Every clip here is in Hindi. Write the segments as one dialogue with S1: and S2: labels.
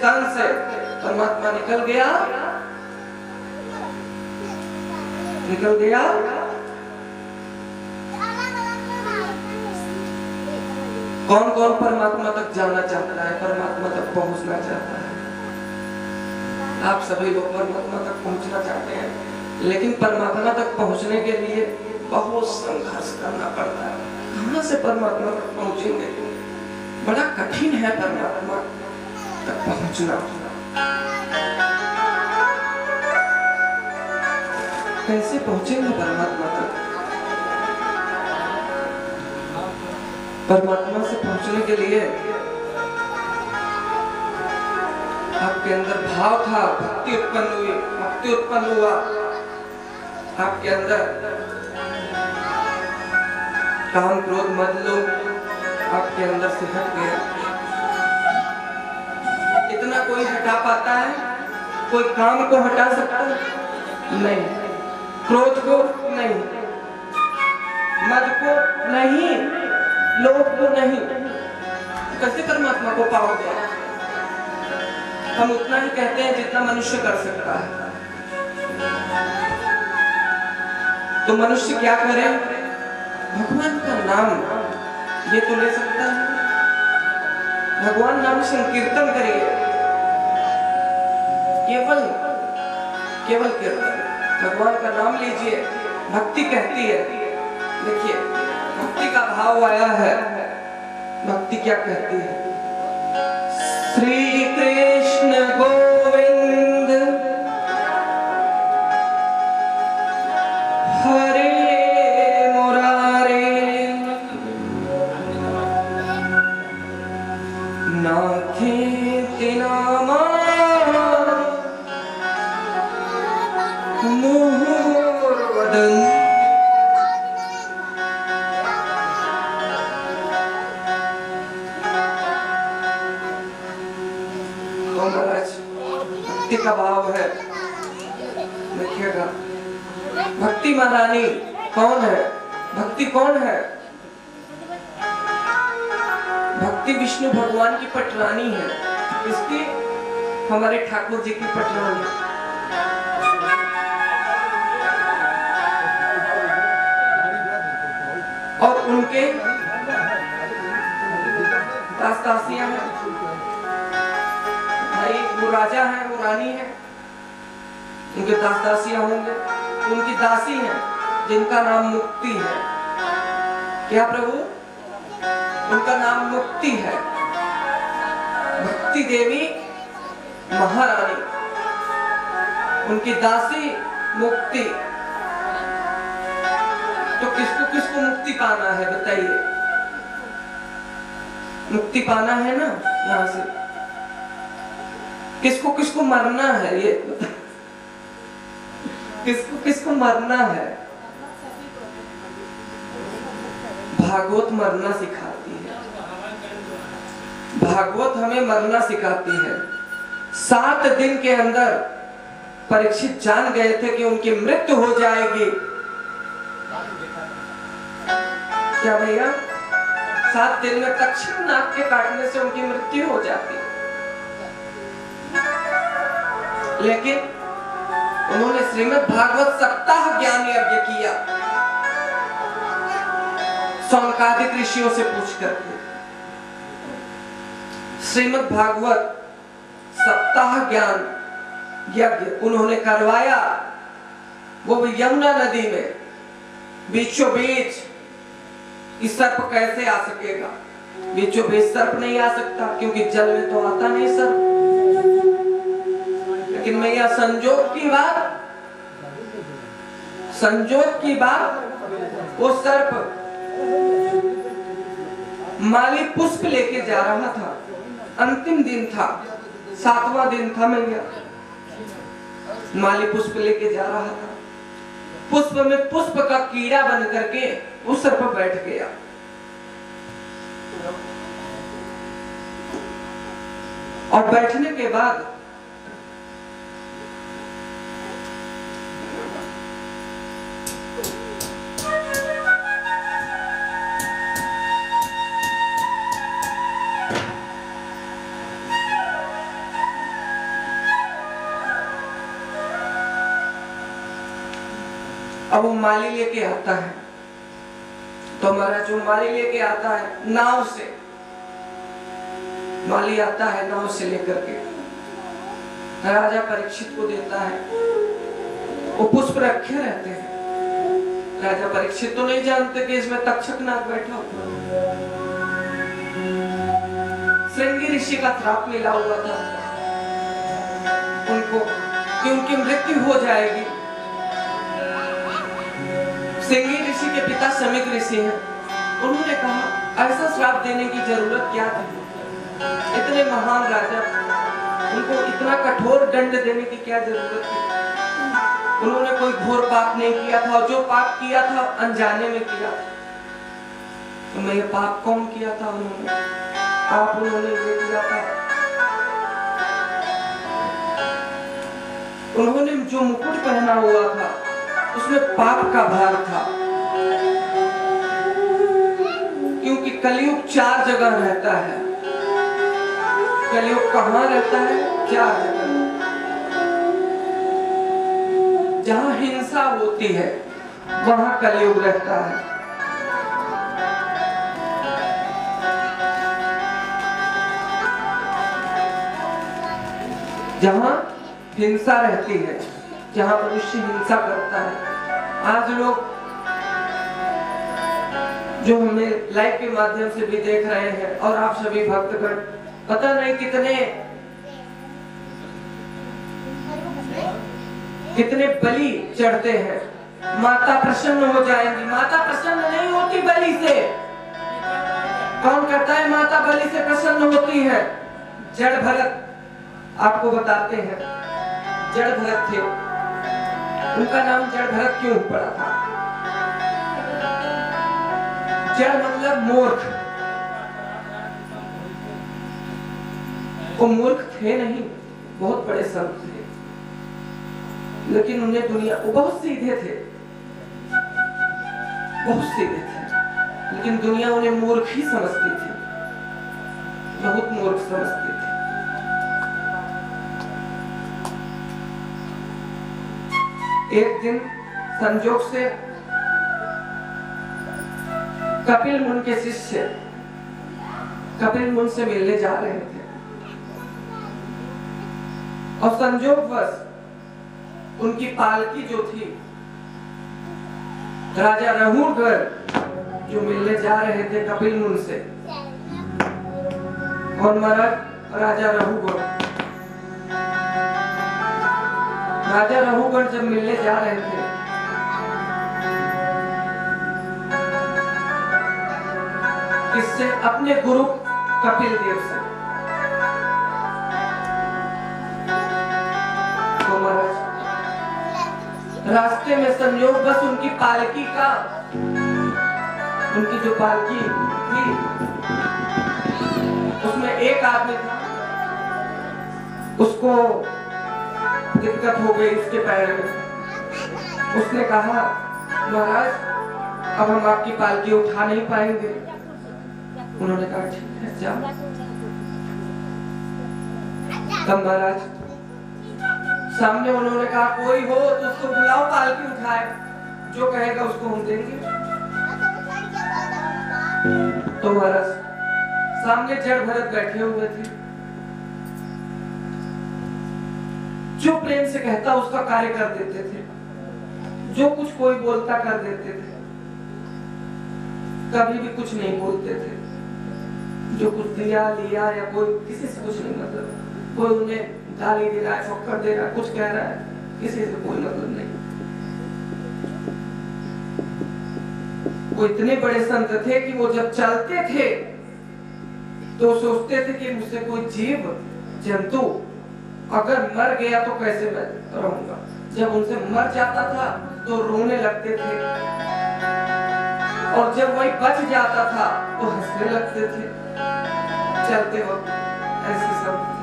S1: स्थान से परमात्मा निकल गया। कौन कौन परमात्मा तक जाना चाहता है, परमात्मा तक पहुंचना चाहता है? आप सभी लोग परमात्मा तक पहुंचना चाहते हैं, लेकिन परमात्मा तक पहुंचने के लिए बहुत संघर्ष करना पड़ता है। कहां से परमात्मा तक पहुंचेंगे? बड़ा कठिन है परमात्मा तक पहुंचना। कैसे पहुंचेंगे परमात्मा तक? परमात्मा से पहुंचने के लिए आपके अंदर भाव था, भक्ति उत्पन्न हुई, भक्ति उत्पन्न हुआ आपके अंदर। काम क्रोध मद लोभ आपके अंदर से हट गया। इतना कोई हटा पाता है? कोई काम को हटा सकता है? नहीं। क्रोध को नहीं, मद को नहीं, लोभ को नहीं। कैसे परमात्मा को पाओगे? हम उतना ही कहते हैं जितना मनुष्य कर सकता है। तो मनुष्य क्या करे? भगवान का नाम ये तो ले सकता है। भगवान नाम संकीर्तन करिए, केवल कीर्तन। भगवान का नाम लीजिए। भक्ति कहती है, देखिए भक्ति का भाव आया है। भक्ति क्या कहती है? श्री कृष्ण गोविंद हरे मुरारे नाखे नामा मुहुर्वदन। भक्ति का भाव है, देखिएगा। भक्ति महारानी कौन है? भक्ति कौन है? भक्ति विष्णु भगवान की पटरानी है। किसकी? हमारे ठाकुर जी की पटरानी। और उनके दास-दासियां हैं। भाई वो राजा है, वो रानी है, उनके दास-दासियां होंगे। उनकी दासी हैं जिनका नाम मुक्ति है। क्या प्रभु? उनका नाम मुक्ति है। भक्ति देवी महारानी, उनकी दासी मुक्ति। तो किसको किसको मुक्ति पाना है बताइए? मुक्ति पाना है ना यहाँ से। किसको किसको मरना है ये? किसको किसको मरना है? भागवत मरना सिखाती है। भागवत हमें मरना सिखाती है। 7 दिन के अंदर परीक्षित जान गए थे कि उनकी मृत्यु हो जाएगी। क्या भैया? 7 दिन में तक्षक नाग के काटने से उनकी मृत्यु हो जाती। लेकिन उन्होंने श्रीमद् भागवत सप्ताह ज्ञान यज्ञ किया, सौनकादिक ऋषियों से पूछ करके। श्रीमद् भागवत सप्ताह ज्ञान यज्ञ उन्होंने करवाया। वो भी यमुना नदी में, बीचों बीच। इस सर्प कैसे आ सकेगा? बीचों बीच सर्प नहीं आ सकता, क्योंकि जल में तो आता नहीं सर्प। लेकिन मैया संजोग की बात, वो सर्प माली पुष्प लेके जा रहा था। अंतिम दिन था, 7वां दिन था। मैया माली पुष्प लेके जा रहा था। पुष्प में पुष्प का कीड़ा बन करके उस सर्प बैठ गया। और बैठने के बाद अब वो माली लेके आता है, तो महाराज जो माली लेके आता है नाव से, माली आता है नाव से लेकर के राजा परीक्षित को देता है। वो पुष्प रखे रहते हैं। राजा परीक्षित तो नहीं जानते कि इसमें तक्षक नाग बैठा हुआ। श्रृंगी ऋषि का श्राप मिला हुआ था उनको कि उनकी मृत्यु हो जाएगी। श्रृंगी ऋषि के पिता शमीक ऋषि हैं। उन्होंने कहा ऐसा श्राप देने की जरूरत क्या थी? इतने महान राजा, उनको इतना कठोर दंड देने की क्या जरूरत थी? उन्होंने कोई घोर पाप नहीं किया था, और जो पाप किया था अनजाने में किया था। तो मैं ये पाप कौन किया था? उन्होंने ये किया था। उन्होंने जो मुकुट पहना हुआ था उसमें पाप का भार था, क्योंकि कलयुग 4 जगह रहता है। कलयुग कहाँ रहता है? 4 जगह। जहाँ हिंसा होती है वहाँ कलयुग रहता है। जहाँ हिंसा रहती है, जहाँ मनुष्य हिंसा करता है। आज लोग जो हमें लाइव के माध्यम से भी देख रहे हैं, और आप सभी भक्तगण, पता नहीं कितने बलि चढ़ते हैं। माता प्रसन्न हो जाएंगी। माता प्रसन्न नहीं होती बलि से। कौन कहता है माता बलि से प्रसन्न होती है? जड़ भरत आपको बताते हैं। जड़ भरत थे, उनका नाम जड़ भरत क्यों पड़ा था? जड़ मतलब मूर्ख। वो मूर्ख थे नहीं, बहुत बड़े संत थे, लेकिन उन्हें दुनिया, वो बहुत सीधे थे, बहुत सीधे थे, लेकिन दुनिया उन्हें मूर्ख ही समझती थी, बहुत मूर्ख समझती थी। एक दिन संजोग से कपिल मुनि के शिष्य कपिल मुनि से मिलने जा रहे थे, और संजोगवश उनकी पालकी जो थी, राजा रघुगढ़ जो मिलने जा रहे थे कपिल मुनि से, और महाराज राजा रघुगढ़ जब मिलने जा रहे थे, किससे? अपने गुरु कपिल देव से। तो महाराज रास्ते में संयोग बस उनकी पालकी का, उनकी जो पालकी थी उसमें एक आदमी था, उसको दिक्कत हो गई उसके पैर में। उसने कहा महाराज अब हम आपकी पालकी उठा नहीं पाएंगे। उन्होंने कहा ठीक है जाओ। तब महाराज सामने उन्होंने कहा कोई हो तो उसको बुलाओ, पालकी उठाए, जो कहेगा उसको हम देंगे। तो महाराज सामने जड़ भरत बैठे हुए थे। जो प्रेम से कहता उसका कार्य कर देते थे, जो कुछ कोई बोलता कर देते थे, कभी भी कुछ नहीं बोलते थे। जो कुछ दिया लिया या कोई किसी से कुछ नहीं, मतलब कोई उन्हें गाली दे रहा है, फक्कर दे रहा है, कुछ कह रहा है, किसी से कोई मतलब नहीं। वो इतने बड़े संत थे कि वो जब चलते थे तो सोचते थे कि मुझसे कोई जीव जंतु अगर मर गया तो कैसे मैं रहूंगा। जब उनसे मर जाता था तो रोने लगते थे, और जब वही बच जाता था तो हंसने लगते थे। चलते वक्त ऐसे सब थे।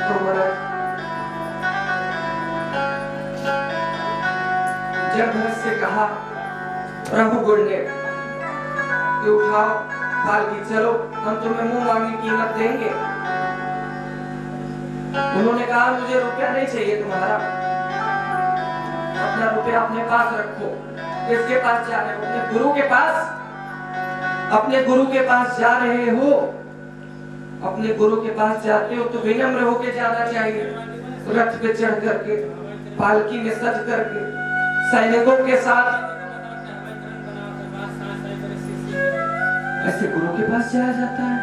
S1: तो जब से कहा रघुगढ़ ने कि उठाओ पालकी, चलो हम तुम्हें मुंह मांगी कीमत देंगे। उन्होंने कहा मुझे रुपया नहीं चाहिए तुम्हारा, अपना रुपया अपने पास रखो। किसके पास जा रहे हो? अपने गुरु के पास। अपने गुरु के पास जा रहे हो, अपने गुरु के पास जाते हो तो विनम्र होके जाना चाहिए। रथ पे चढ़ करके, पालकी में सज करके, सैनिकों के साथ ऐसे गुरु के पास जाया जाता है?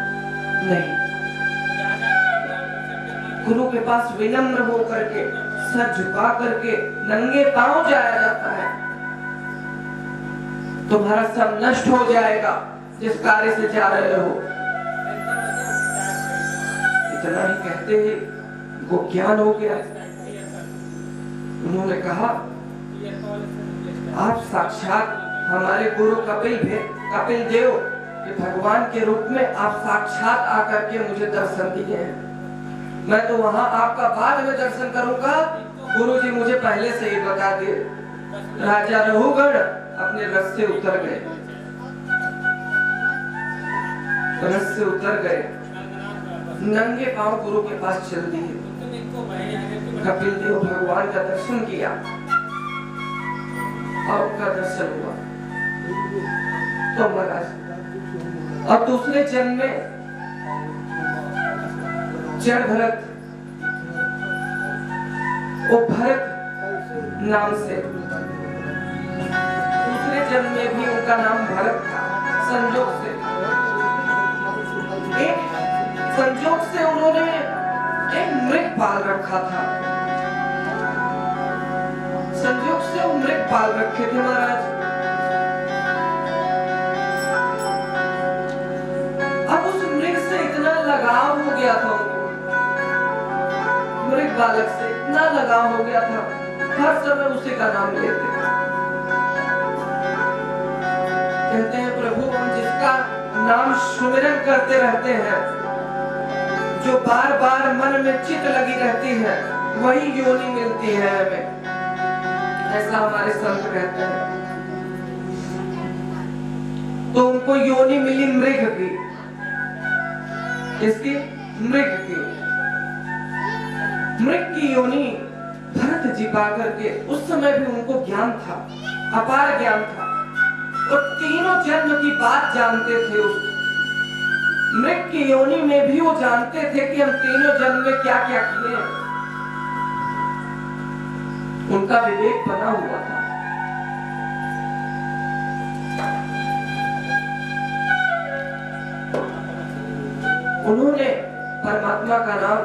S1: नहीं। गुरु के पास विनम्र हो करके, सर झुका करके, नंगे पांव जाया जाता है। तुम्हारा सब नष्ट हो जाएगा जिस कार्य से जा रहे हो। इतना ही कहते ही वो ज्ञान हो गया। उन्होंने कहा, आप साक्षात हमारे गुरु कपिल देव के भगवान के रूप में आप साक्षात आकर के मुझे दर्शन दिए हैं। मैं तो वहां आपका बाद में दर्शन करूंगा, गुरु जी मुझे पहले से ही बता दिए। राजा रघुगण अपने रथ से उतर गए, रथ से उतर गए, नंगे पांव गुरु के पास चल दिए। कपिल देव भगवान का दर्शन किया और उनका दर्शन हुआ। तो महाराज अब दूसरे जन्म में जड़ भरत, वो भरत नाम से, दूसरे जन्म में भी उनका नाम भरत था। संजोग से उन्होंने एक मृग पाल रखा था। संजोग से वो मृग पाल रखे थे महाराज। अब उस मृग से इतना लगाव हो गया था उनको, मृग बालक से इतना लगाव हो गया था, हर समय उसी का नाम लेते। कहते हैं प्रभु, हम जिसका नाम सुमिरन करते रहते हैं, जो बार बार मन में चित लगी रहती है, वही योनि मिलती है हमें। ऐसा हमारे संत कहते हैं। तो उनको योनि मिली मृग की। इसकी मृग की, मृग की योनि भरत जी पा करके, उस समय भी उनको ज्ञान था, अपार ज्ञान था, और तीनों जन्म की बात जानते थे। उस मृग की योनि में भी वो जानते थे कि हम तीनों जन्म में क्या क्या किए। उनका विवेक बना हुआ था। उन्होंने परमात्मा का नाम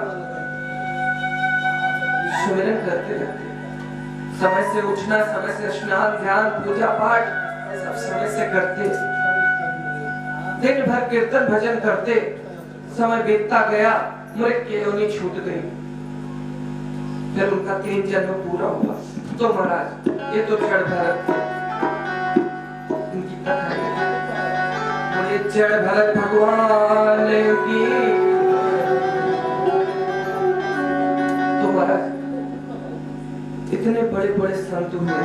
S1: सुमिरन करते रहते, समय से उठना, समय से स्नान, ध्यान, पूजा पाठ सब समय से करते, दिन भर कीर्तन भजन करते। समय बीतता गया, मृग की योनि छूट गई। फिर उनका 3 जन्म पूरा हुआ। तो महाराज ये तो जड़ भरत उनकी कथा है। बोले जड़ भरत भगवान की। तो महाराज इतने बड़े बड़े संत हुए,